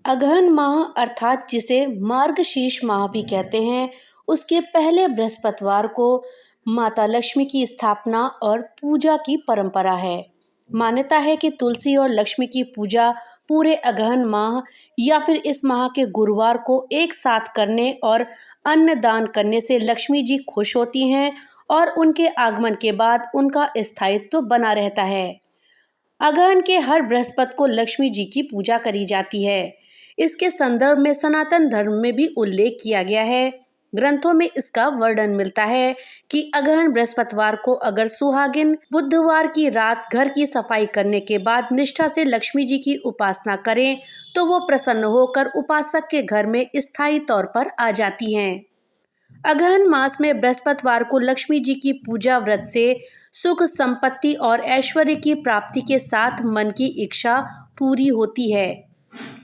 अगहन माह अर्थात जिसे मार्गशीर्ष माह भी कहते हैं, उसके पहले बृहस्पतिवार को माता लक्ष्मी की स्थापना और पूजा की परंपरा है। मान्यता है कि तुलसी और लक्ष्मी की पूजा पूरे अगहन माह या फिर इस माह के गुरुवार को एक साथ करने और अन्न दान करने से लक्ष्मी जी खुश होती हैं और उनके आगमन के बाद उनका स्थायित्व बना रहता है। अगहन के हर बृहस्पति को लक्ष्मी जी की पूजा करी जाती है। इसके संदर्भ में सनातन धर्म में भी उल्लेख किया गया है। ग्रंथों में इसका वर्णन मिलता है कि अगहन बृहस्पतिवार को अगर सुहागिन बुधवार की रात घर की सफाई करने के बाद निष्ठा से लक्ष्मी जी की उपासना करें तो वो प्रसन्न होकर उपासक के घर में स्थायी तौर पर आ जाती हैं। अगहन मास में बृहस्पतिवार को लक्ष्मी जी की पूजा व्रत से सुख संपत्ति और ऐश्वर्य की प्राप्ति के साथ मन की इच्छा पूरी होती है।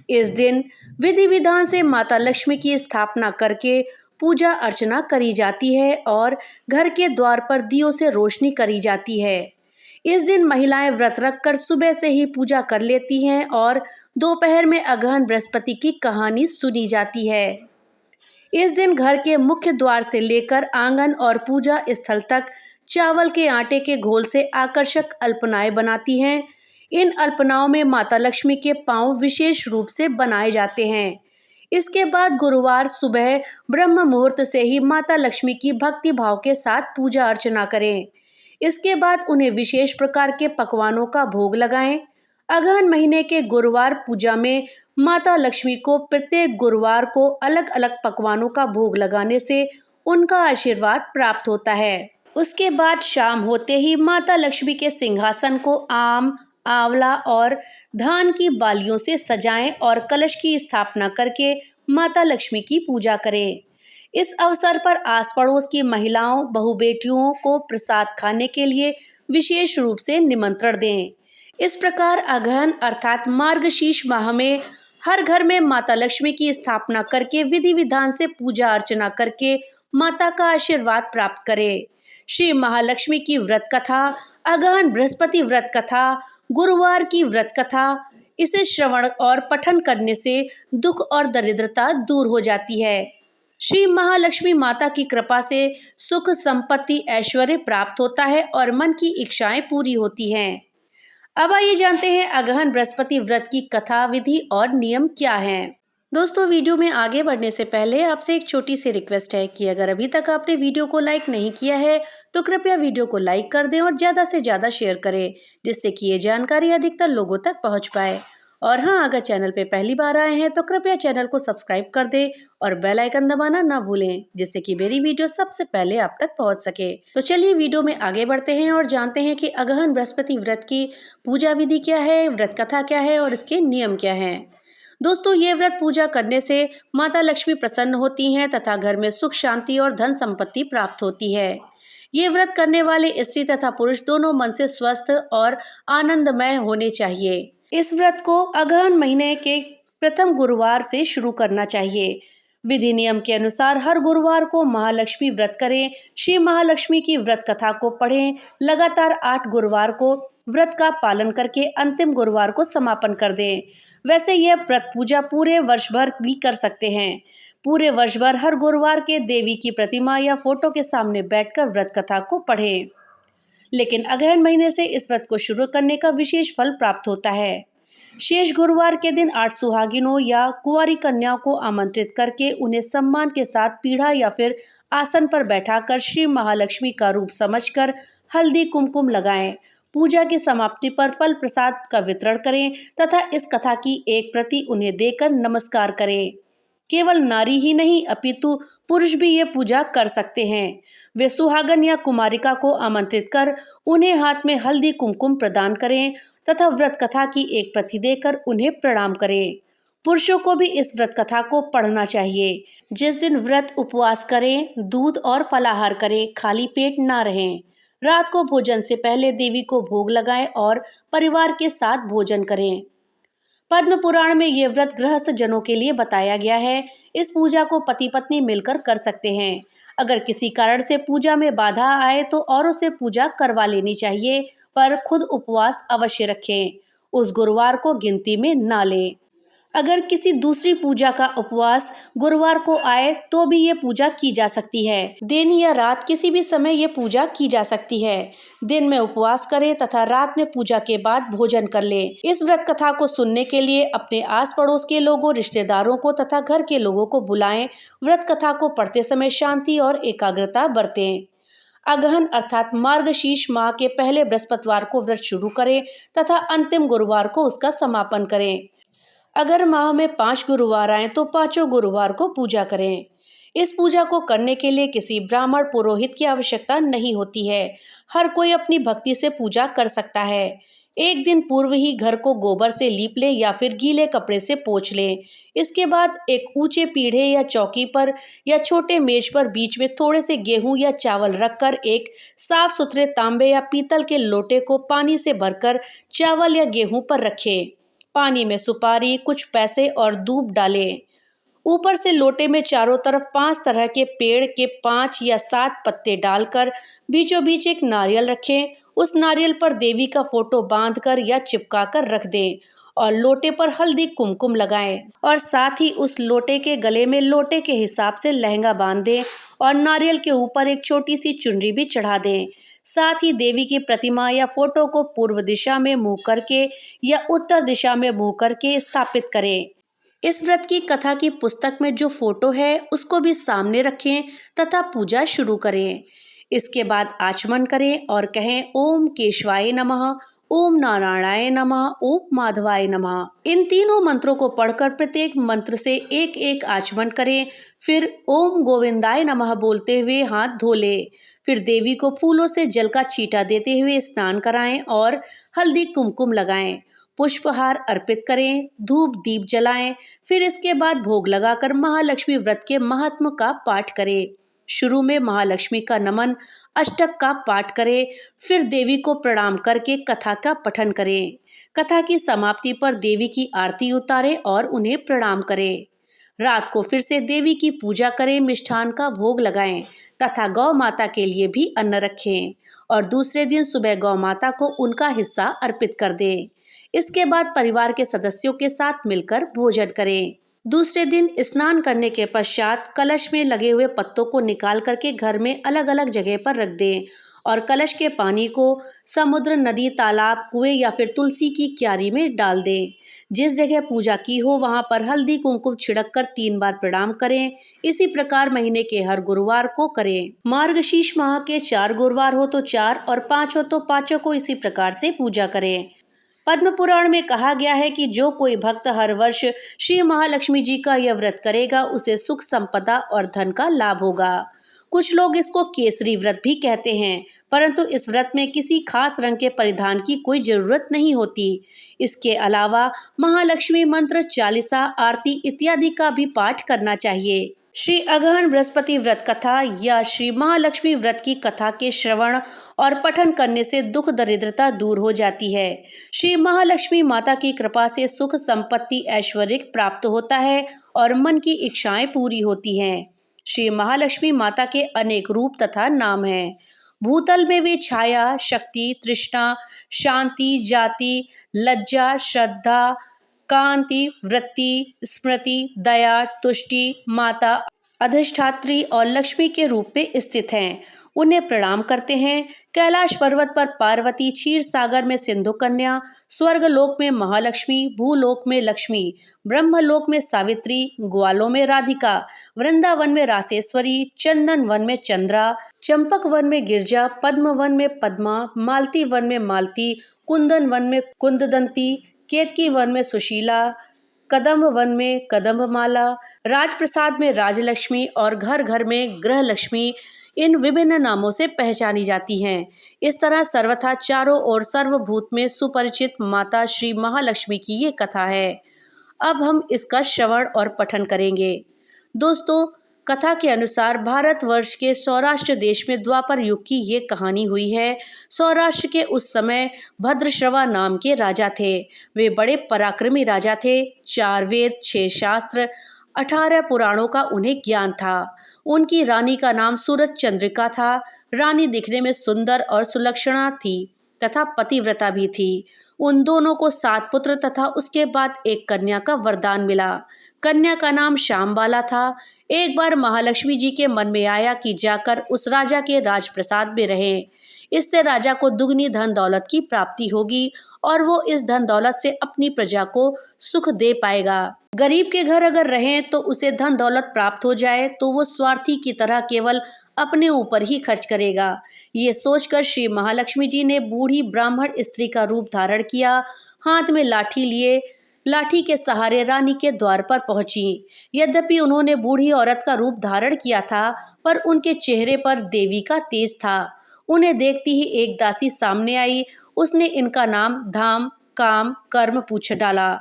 इस दिन विधि विधान से माता लक्ष्मी की स्थापना करके पूजा अर्चना करी जाती है और घर के द्वार पर दियों से रोशनी करी जाती है। इस दिन महिलाएं व्रत रखकर सुबह से ही पूजा कर लेती हैं और दोपहर में अगहन बृहस्पति की कहानी सुनी जाती है। इस दिन घर के मुख्य द्वार से लेकर आंगन और पूजा स्थल तक चावल के आटे के घोल से आकर्षक अल्पनाएं बनाती हैं। इन अल्पनाओं में माता लक्ष्मी के पांव विशेष रूप से बनाए जाते हैं। इसके बाद गुरुवार सुबह ब्रह्म मुहूर्त से ही माता लक्ष्मी की भक्ति भाव के साथ पूजा अर्चना करें। इसके बाद उन्हें विशेष प्रकार के पकवानों का भोग लगाएं। अगहन महीने के गुरुवार पूजा में माता लक्ष्मी को प्रत्येक गुरुवार को अलग अलग पकवानों का भोग लगाने से उनका आशीर्वाद प्राप्त होता है। उसके बाद शाम होते ही माता लक्ष्मी के सिंहासन को आम, आंवला और धान की बालियों से सजाएं और कलश की स्थापना करके माता लक्ष्मी की पूजा करें। इस अवसर पर आस पड़ोस की महिलाओं, बहू बेटियों को प्रसाद खाने के लिए विशेष रूप से निमंत्रण दें। इस प्रकार अगहन अर्थात मार्गशीर्ष माह में हर घर में माता लक्ष्मी की स्थापना करके विधि विधान से पूजा अर्चना करके माता का आशीर्वाद प्राप्त करें। श्री महालक्ष्मी की व्रत कथा, अगहन बृहस्पति व्रत कथा, गुरुवार की व्रत कथा, इसे श्रवण और पठन करने से दुख और दरिद्रता दूर हो जाती है। श्री महालक्ष्मी माता की कृपा से सुख संपत्ति ऐश्वर्य प्राप्त होता है और मन की इच्छाएं पूरी होती हैं। अब आइए जानते हैं अगहन बृहस्पति व्रत की कथा, विधि और नियम क्या हैं। दोस्तों, वीडियो में आगे बढ़ने से पहले आपसे एक छोटी सी रिक्वेस्ट है कि अगर अभी तक आपने वीडियो को लाइक नहीं किया है तो कृपया वीडियो को लाइक कर दें और ज़्यादा से ज़्यादा शेयर करें, जिससे कि ये जानकारी अधिकतर लोगों तक पहुंच पाए। और हाँ, अगर चैनल पे पहली बार आए हैं तो कृपया चैनल को सब्सक्राइब कर दें और बेल आइकन दबाना ना भूलें, जिससे कि मेरी वीडियो सबसे पहले आप तक पहुंच सके। तो चलिए वीडियो में आगे बढ़ते हैं और जानते हैं कि अगहन बृहस्पति व्रत की पूजा विधि क्या है, व्रत कथा क्या है और इसके नियम क्या हैं। दोस्तों, ये व्रत पूजा करने से माता लक्ष्मी प्रसन्न होती हैं तथा घर में सुख शांति और धन संपत्ति प्राप्त होती है। ये व्रत करने वाले स्त्री तथा पुरुष दोनों मन से स्वस्थ और आनंदमय होने चाहिए। इस व्रत को अगहन महीने के प्रथम गुरुवार से शुरू करना चाहिए। विधि नियम के अनुसार हर गुरुवार को महालक्ष्मी व्रत करें। श्री महालक्ष्मी की व्रत कथा को पढ़ें। लगातार 8 गुरुवार को व्रत का पालन करके अंतिम गुरुवार को समापन कर दें। वैसे यह व्रत पूजा पूरे वर्ष भर भी कर सकते हैं। पूरे वर्ष भर हर गुरुवार के देवी की प्रतिमा या फोटो के सामने बैठकर व्रत कथा को पढ़ें। लेकिन अगहन महीने से इस व्रत को शुरू करने का विशेष फल प्राप्त होता है। शेष गुरुवार के दिन 8 सुहागिनों या कुंवारी कन्याओं को आमंत्रित करके उन्हें सम्मान के साथ पीढ़ा या फिर आसन पर बैठाकर श्री महालक्ष्मी का रूप समझकर हल्दी कुमकुम लगाएं। पूजा की समाप्ति पर फल प्रसाद का वितरण करें तथा इस कथा की एक प्रति उन्हें देकर नमस्कार करें। केवल नारी ही नहीं अपितु पुरुष भी ये पूजा कर सकते हैं। वे सुहागन या कुमारिका को आमंत्रित कर उन्हें हाथ में हल्दी कुमकुम प्रदान करें तथा व्रत कथा की एक प्रति देकर उन्हें प्रणाम करें। पुरुषों को भी इस व्रत कथा को पढ़ना चाहिए। जिस दिन व्रत उपवास करें, दूध और फलाहार करें, खाली पेट ना रहें। रात को भोजन से पहले देवी को भोग लगाएं और परिवार के साथ भोजन करें। पद्म पुराण में ये व्रत गृहस्थ जनों के लिए बताया गया है। इस पूजा को पति पत्नी मिलकर कर सकते हैं। अगर किसी कारण से पूजा में बाधा आए तो औरों से पूजा करवा लेनी चाहिए, पर खुद उपवास अवश्य रखें। उस गुरुवार को गिनती में ना लें। अगर किसी दूसरी पूजा का उपवास गुरुवार को आए तो भी ये पूजा की जा सकती है। दिन या रात किसी भी समय ये पूजा की जा सकती है। दिन में उपवास करें तथा रात में पूजा के बाद भोजन कर लें। इस व्रत कथा को सुनने के लिए अपने आस पड़ोस के लोगों, रिश्तेदारों को तथा घर के लोगों को बुलाएं। व्रत कथा को पढ़ते समय शांति और एकाग्रता बरतें। अगहन अर्थात मार्गशीर्ष माह के पहले बृहस्पतिवार को व्रत शुरू करें तथा अंतिम गुरुवार को उसका समापन करें। अगर माह में 5 गुरुवार आए तो पांचों गुरुवार को पूजा करें। इस पूजा को करने के लिए किसी ब्राह्मण पुरोहित की आवश्यकता नहीं होती है। हर कोई अपनी भक्ति से पूजा कर सकता है। एक दिन पूर्व ही घर को गोबर से लीप लें या फिर गीले कपड़े से पोंछ लें। इसके बाद एक ऊंचे पीढ़े या चौकी पर या छोटे मेज पर बीच में थोड़े से गेहूं या चावल रखकर एक साफ सुथरे तांबे या पीतल के लोटे को पानी से भरकर चावल या गेहूं पर रखें। पानी में सुपारी, कुछ पैसे और धूप डालें। ऊपर से लोटे में चारों तरफ 5 तरह के पेड़ के 5 या 7 पत्ते डालकर बीचों बीच एक नारियल रखें। उस नारियल पर देवी का फोटो बांधकर या चिपकाकर रख दें और लोटे पर हल्दी कुमकुम लगाएं और साथ ही उस लोटे के गले में लोटे के हिसाब से लहंगा बांध दें और नारियल के ऊपर एक छोटी सी चुनरी भी चढ़ा दें। साथ ही देवी की प्रतिमा या फोटो को पूर्व दिशा में मुंह करके या उत्तर दिशा में मुंह करके स्थापित करें। इस व्रत की कथा की पुस्तक में जो फोटो है उसको भी सामने रखें तथा पूजा शुरू करें। इसके बाद आचमन करें और कहें ओम केशवाय नमः, ओम नारायणाय नमः, ओम माधवाय नमः। इन तीनों मंत्रों को पढ़कर प्रत्येक मंत्र से एक एक आचमन करें। फिर ओम गोविंदाय नमः बोलते हुए हाथ धो लें। फिर देवी को फूलों से जल का छींटा देते हुए स्नान कराएं और हल्दी कुमकुम लगाएं। पुष्पहार अर्पित करें, धूप दीप जलाएं। फिर इसके बाद भोग लगाकर महालक्ष्मी व्रत के महात्म का पाठ करें। शुरू में महालक्ष्मी का नमन अष्टक का पाठ करें। फिर देवी को प्रणाम करके कथा का पठन करें। कथा की समाप्ति पर देवी की आरती उतारें और उन्हें प्रणाम करें। रात को फिर से देवी की पूजा करें, मिष्ठान का भोग लगाएं तथा गौ माता के लिए भी अन्न रखें और दूसरे दिन सुबह गौ माता को उनका हिस्सा अर्पित कर दें। इसके बाद परिवार के सदस्यों के साथ मिलकर भोजन करें। दूसरे दिन स्नान करने के पश्चात कलश में लगे हुए पत्तों को निकाल करके घर में अलग अलग जगह पर रख दें और कलश के पानी को समुद्र, नदी, तालाब, कुएं या फिर तुलसी की क्यारी में डाल दें। जिस जगह पूजा की हो वहां पर हल्दी कुमकुम छिड़क कर 3 बार प्रणाम करें। इसी प्रकार महीने के हर गुरुवार को करें। मार्गशीर्ष माह के 4 गुरुवार हो तो 4 और 5 हो तो 5 को इसी प्रकार से पूजा करें। पद्म पुराण में कहा गया है कि जो कोई भक्त हर वर्ष श्री महालक्ष्मी जी का यह व्रत करेगा उसे सुख, संपदा और धन का लाभ होगा। कुछ लोग इसको केसरी व्रत भी कहते हैं, परंतु इस व्रत में किसी खास रंग के परिधान की कोई जरूरत नहीं होती। इसके अलावा महालक्ष्मी मंत्र, चालीसा, आरती इत्यादि का भी पाठ करना चाहिए। श्री अगहन बृहस्पति व्रत कथा या श्री महालक्ष्मी व्रत की कथा के श्रवण और पठन करने से दुख दरिद्रता दूर हो जाती है। श्री महालक्ष्मी माता की कृपा से सुख, संपत्ति, ऐश्वर्य प्राप्त होता है और मन की इच्छाएं पूरी होती हैं। श्री महालक्ष्मी माता के अनेक रूप तथा नाम हैं। भूतल में वे छाया, शक्ति, तृष्णा, शांति, जाति, लज्जा, श्रद्धा, कांति, वृत्ति, स्मृति, दया, तुष्टि, माता, अधिष्ठात्री और लक्ष्मी के रूप में स्थित हैं। उन्हें प्रणाम करते हैं। कैलाश पर्वत पर पार्वती, क्षीर सागर में सिंधु कन्या, स्वर्ग लोक में महालक्ष्मी, भूलोक में लक्ष्मी, ब्रह्मलोक में सावित्री, ग्वालों में राधिका, वृंदावन में रासेश्वरी, चंदन वन में चंद्रा, चंपक वन में गिरजा, पद्म वन में पद्मा, मालती वन में मालती, कुंदन वन में कुंददंती, केतकी वन में सुशीला, कदम्ब वन में कदम्बमाला, राजप्रसाद में राजलक्ष्मी और घर घर में गृहलक्ष्मी इन विभिन्न नामों से पहचानी जाती हैं। इस तरह सर्वथा चारों ओर सर्वभूत में सुपरिचित माता श्री महालक्ष्मी की ये कथा है। अब हम इसका श्रवण और पठन करेंगे। दोस्तों, कथा के अनुसार भारतवर्ष के सौराष्ट्र देश में द्वापर युग की ये कहानी हुई है। सौराष्ट्र के उस समय भद्रश्रवा नाम के राजा थे। वे बड़े पराक्रमी राजा थे। 4 वेद, 6 शास्त्र, 18 पुराणों का उन्हें ज्ञान था। उनकी रानी का नाम सूरज चंद्रिका था। रानी दिखने में सुंदर और सुलक्षणा थी तथा पतिव्रता भी थी। उन दोनों को 7 पुत्र तथा उसके बाद एक कन्या का वरदान मिला। कन्या का नाम श्यामबाला था। एक बार महालक्ष्मी जी के मन में आया कि जाकर उस राजा के राजप्रसाद में रहें। इससे राजा को दुगनी धन दौलत की प्राप्ति होगी और वो इस धन दौलत से अपनी प्रजा को सुख दे पाएगा। गरीब के घर अगर रहें तो उसे धन दौलत प्राप्त हो जाए तो वो स्वार्थी की तरह केवल अपने ऊपर ही खर्च करेगा। ये सोचकर श्री महालक्ष्मी जी ने बूढ़ी ब्राह्मण स्त्री का रूप धारण किया। हाथ में लाठी लिए लाठी के सहारे रानी के द्वार पर पहुंची। यद्यपि उन्होंने बूढ़ी औरत का रूप धारण किया था, पर उनके चेहरे पर देवी का तेज था। उन्हें देखती ही एक दासी सामने आई। उसने इनका नाम, धाम, काम, कर्म पूछ डाला।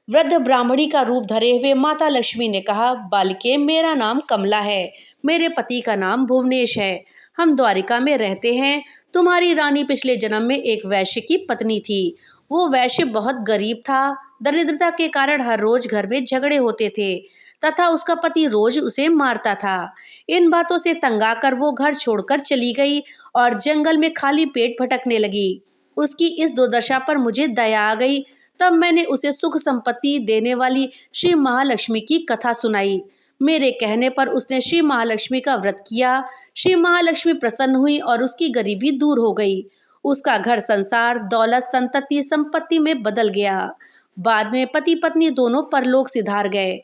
वृद्ध ब्राह्मणी का रूप धरे हुए माता लक्ष्मी ने कहा, बालिके, मेरा नाम कमला है। मेरे पति का नाम भुवनेश है। हम द्वारिका में रहते हैं। तुम्हारी रानी पिछले जन्म में एक वैश्य की पत्नी थी। वो वैश्य बहुत गरीब था। दरिद्रता के कारण हर रोज घर में झगड़े होते थे तथा उसका पति रोज उसे मारता था। इन बातों से तंग आकर वो घर छोड़कर चली गई और जंगल में खाली पेट भटकने लगी। उसकी इस दुर्दशा पर मुझे दया आ गई। तब मैंने उसे सुख संपत्ति देने वाली श्री महालक्ष्मी की कथा सुनाई। मेरे कहने पर उसने श्री महालक्ष्मी का व्रत किया। श्री महालक्ष्मी प्रसन्न हुई और उसकी गरीबी दूर हो गई। उसका घर संसार, दौलत, संतति, संपत्ति में बदल गया। बाद में पति पत्नी दोनों परलोक सिधार गए।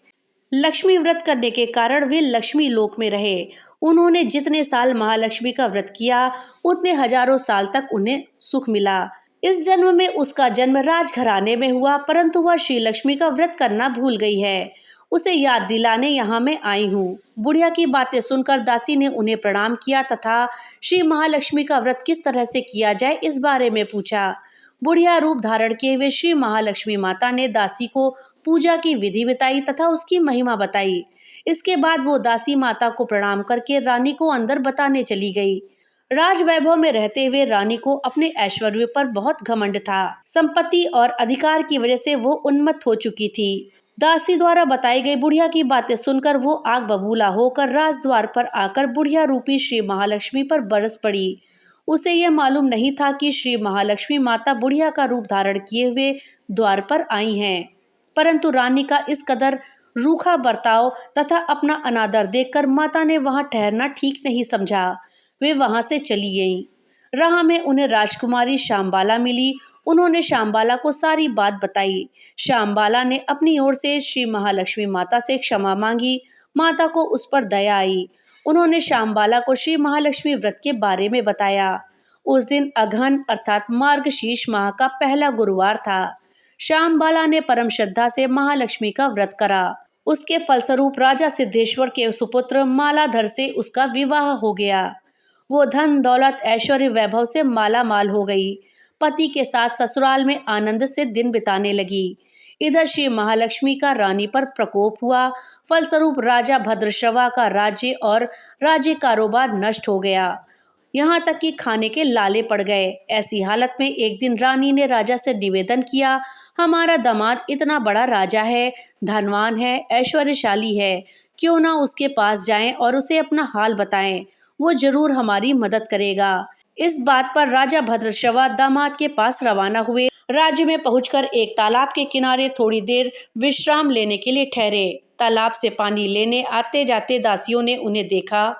लक्ष्मी व्रत करने के कारण वे लक्ष्मी लोक में रहे। उन्होंने जितने साल महालक्ष्मी का व्रत किया उतने हजारों साल तक उन्हें सुख मिला। इस जन्म में उसका जन्म राजघराने में हुआ, परंतु वह श्री लक्ष्मी का व्रत करना भूल गई है। उसे याद दिलाने यहाँ मैं आई हूँ। बुढ़िया की बातें सुनकर दासी ने उन्हें प्रणाम किया तथा श्री महालक्ष्मी का व्रत किस तरह से किया जाए इस बारे में पूछा। बुढ़िया रूप धारण किए हुए श्री महालक्ष्मी माता ने दासी को पूजा की विधि बताई तथा उसकी महिमा बताई। इसके बाद वो दासी माता को प्रणाम करके रानी को अंदर बताने चली गई। राज वैभव में रहते हुए रानी को अपने ऐश्वर्य पर बहुत घमंड था। संपत्ति और अधिकार की वजह से वो उन्मत्त हो चुकी थी। दासी द्वारा बताई गई बुढ़िया की बातें सुनकर वो आग बबूला होकर राजद्वार पर आकर बुढ़िया रूपी श्री महालक्ष्मी पर बरस पड़ी। उसे यह मालूम नहीं था कि श्री महालक्ष्मी माता बुढ़िया का रूप धारण किए हुए द्वार पर आई हैं। परंतु रानी का इस कदर रूखा बर्ताव तथा अपना अनादर देखकर माता ने वहां ठहरना ठीक नहीं समझा। वे वहां से चली गईं। राह में उन्हें राजकुमारी श्यामबाला मिली। उन्होंने श्यामबाला को सारी बात बताई। श्यामबाला ने अपनी ओर से श्री महालक्ष्मी माता से क्षमा मांगी। माता को उस पर दया आई। उन्होंने श्यामबाला को श्री महालक्ष्मी व्रत के बारे में बताया। उस दिन अगहन अर्थात मार्गशीर्ष माह का पहला गुरुवार था। श्यामबाला ने परम श्रद्धा से महालक्ष्मी का व्रत करा। उसके फलस्वरूप राजा सिद्धेश्वर के सुपुत्र मालाधर से उसका विवाह हो गया। वो धन दौलत ऐश्वर्य वैभव से माला माल हो गई। पति के साथ ससुराल में आनंद से दिन बिताने लगी। इधर श्री महालक्ष्मी का रानी पर प्रकोप हुआ। फलस्वरूप राजा भद्रश्रवा का राज्य और राज्य कारोबार नष्ट हो गया। यहाँ तक कि खाने के लाले पड़ गए। ऐसी हालत में एक दिन रानी ने राजा से निवेदन किया, हमारा दामाद इतना बड़ा राजा है, धनवान है, ऐश्वर्यशाली है, क्यों ना उसके पास जाएं और उसे अपना हाल बताएं। वो जरूर हमारी मदद करेगा। इस बात पर राजा भद्रश्रवा दामाद के पास रवाना हुए। राज्य में पहुंचकर एक तालाब के किनारे थोड़ी देर विश्राम लेने के लिए ठहरे। तालाब से पानी लेने आते जाते दासियों ने उन्हें देखा।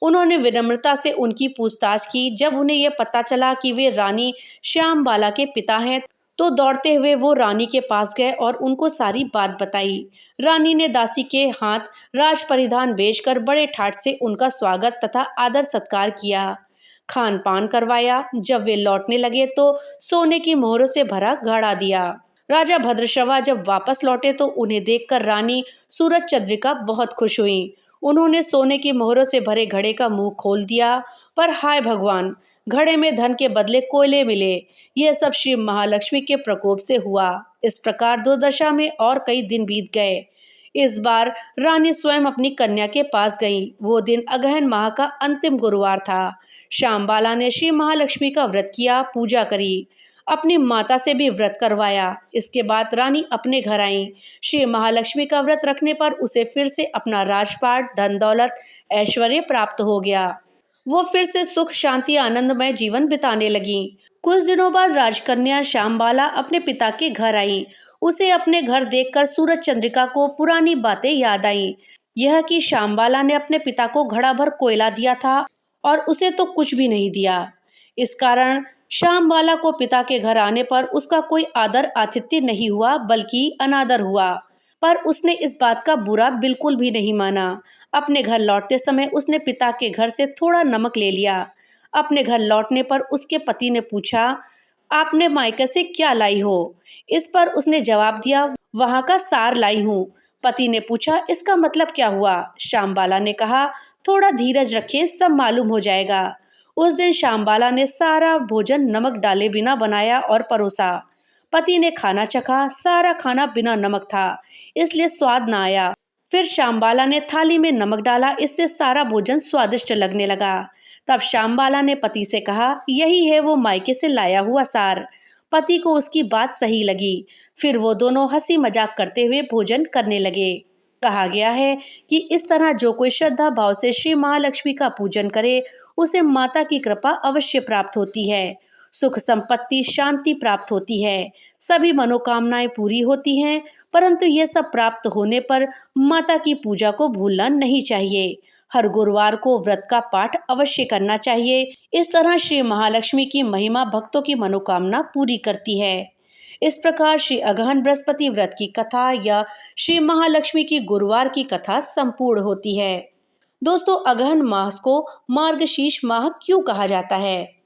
उन्होंने विनम्रता से उनकी पूछताछ की। जब उन्हें यह पता चला कि वे रानी श्यामबाला के पिता हैं, तो दौड़ते हुए वो रानी के पास गए और उनको सारी बात बताई। रानी ने दासी के हाथ राज परिधान बेचकर बड़े ठाट से उनका स्वागत तथा आदर सत्कार किया, खान पान करवाया। जब वे लौटने लगे तो सोने की मोहरों से भरा घड़ा दिया। राजा भद्रश्रवा जब वापस लौटे तो उन्हें देखकर रानी सूरज चंद्रिका बहुत खुश हुई। उन्होंने सोने की मोहरों से भरे घड़े का मुंह खोल दिया, पर हाय भगवान, घड़े में धन के बदले कोयले मिले। यह सब श्री महालक्ष्मी के प्रकोप से हुआ। इस प्रकार दुर्दशा में और कई दिन बीत गए। इस बार रानी स्वयं अपनी कन्या के पास गईं। वो दिन अगहन माह का अंतिम गुरुवार था। श्यामबाला ने श्री महालक्ष्मी का व्रत किया, पूजा करी, अपनी माता से भी व्रत करवाया। इसके बाद रानी अपने घर आई। श्री महालक्ष्मी का व्रत रखने पर उसे फिर से अपना राजपाट, धन दौलत, ऐश्वर्य प्राप्त हो गया। वो फिर से सुख शांति आनंदमय जीवन बिताने लगीं। कुछ दिनों बाद राजकन्या श्यामबाला अपने पिता के घर आई। उसे अपने घर देखकर सूरज चंद्रिका को पुरानी बातें याद आईं। यह कि श्यामबाला ने अपने पिता को घड़ा भर कोयला दिया था और उसे तो कुछ भी नहीं दिया। इस कारण श्यामबाला को पिता के घर आने पर उसका कोई आदर आतिथ्य नहीं हुआ, बल्कि अनादर हुआ। पर उसने इस बात का बुरा बिल्कुल भी नहीं माना। अपने घर लौटते समय उसने पिता के घर से थोड़ा नमक ले लिया। अपने घर लौटने पर उसके पति ने पूछा, आपने मायके से क्या लाई हो? इस पर उसने जवाब दिया, वहां का सार लाई हूँ। पति ने पूछा, इसका मतलब क्या हुआ? श्यामबाला ने कहा, थोड़ा धीरज रखें, सब मालूम हो जाएगा। उस दिन श्यामबाला ने सारा भोजन नमक डाले बिना बनाया और परोसा। पति ने खाना चखा, सारा खाना बिना नमक था, इसलिए स्वाद न आया। फिर श्यामबाला ने थाली में नमक डाला, इससे सारा भोजन स्वादिष्ट लगने लगा। तब श्यामबाला ने पति से कहा, यही है वो मायके से लाया हुआ सार। पति को उसकी बात सही लगी। फिर वो दोनों हंसी मजाक करते हुए भोजन करने लगे। कहा गया है कि इस तरह जो कोई श्रद्धा भाव से श्री महालक्ष्मी का पूजन करे, उसे माता की कृपा अवश्य प्राप्त होती है। सुख संपत्ति शांति प्राप्त होती है, सभी मनोकामनाएं पूरी होती हैं। परंतु ये सब प्राप्त होने पर माता की पूजा को भूलना नहीं चाहिए। हर गुरुवार को व्रत का पाठ अवश्य करना चाहिए। इस तरह श्री महालक्ष्मी की महिमा भक्तों की मनोकामना पूरी करती है। इस प्रकार श्री अगहन बृहस्पति व्रत की कथा या श्री महालक्ष्मी की गुरुवार की कथा संपूर्ण होती है। दोस्तों, अगहन मास को मार्गशीर्ष माह क्यों कहा जाता है?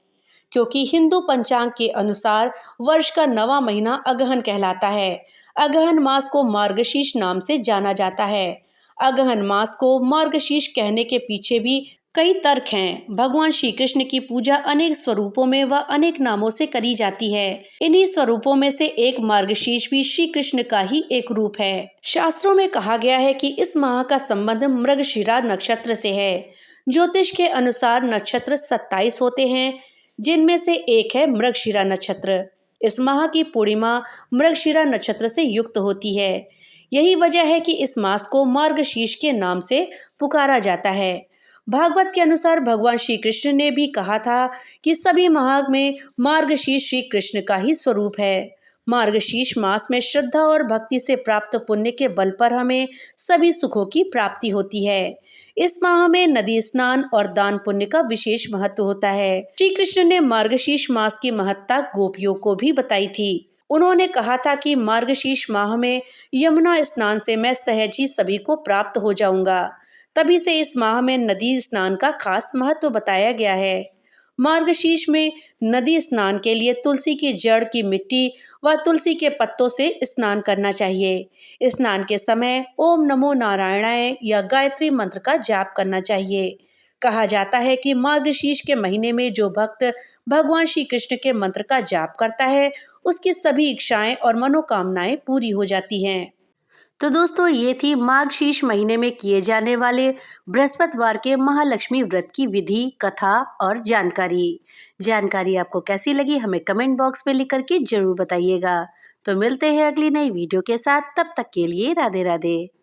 क्योंकि हिंदू पंचांग के अनुसार वर्ष का 9वां महीना अगहन कहलाता है। अगहन मास को मार्गशीर्ष नाम से जाना जाता है। अगहन मास को मार्गशीर्ष कहने के पीछे भी कई तर्क हैं। भगवान श्री कृष्ण की पूजा अनेक स्वरूपों में व अनेक नामों से करी जाती है। इन्हीं स्वरूपों में से एक मार्गशीर्ष भी श्री कृष्ण का ही एक रूप है। शास्त्रों में कहा गया है कि इस माह का संबंध मृगशिरा नक्षत्र से है। ज्योतिष के अनुसार नक्षत्र 27 होते हैं, जिनमें से एक है मृगशिरा नक्षत्र। इस माह की पूर्णिमा मृगशिरा नक्षत्र से युक्त होती है। यही वजह है कि इस मास को मार्गशीर्ष के नाम से पुकारा जाता है। भागवत के अनुसार भगवान श्री कृष्ण ने भी कहा था कि सभी माह में मार्गशीर्ष श्री कृष्ण का ही स्वरूप है। मार्गशीर्ष मास में श्रद्धा और भक्ति से प्राप्त पुण्य के बल पर हमें सभी सुखों की प्राप्ति होती है। इस माह में नदी स्नान और दान पुण्य का विशेष महत्व होता है। श्री कृष्ण ने मार्गशीर्ष मास की महत्ता गोपियों को भी बताई थी। उन्होंने कहा था कि मार्गशीर्ष माह में यमुना स्नान से मैं सहज ही सभी को प्राप्त हो जाऊंगा। तभी से इस माह में नदी स्नान का खास महत्व बताया गया है। मार्गशीर्ष में नदी स्नान के लिए तुलसी की जड़ की मिट्टी व तुलसी के पत्तों से स्नान करना चाहिए। स्नान के समय ओम नमो नारायणाय या गायत्री मंत्र का जाप करना चाहिए। कहा जाता है कि मार्गशीर्ष के महीने में जो भक्त भगवान श्री कृष्ण के मंत्र का जाप करता है, उसकी सभी इच्छाएं और मनोकामनाएं पूरी हो जाती हैं। तो दोस्तों, ये थी मार्गशीर्ष महीने में किए जाने वाले बृहस्पतिवार के महालक्ष्मी व्रत की विधि, कथा और जानकारी आपको कैसी लगी, हमें कमेंट बॉक्स में लिख करके जरूर बताइएगा। तो मिलते हैं अगली नई वीडियो के साथ, तब तक के लिए राधे राधे।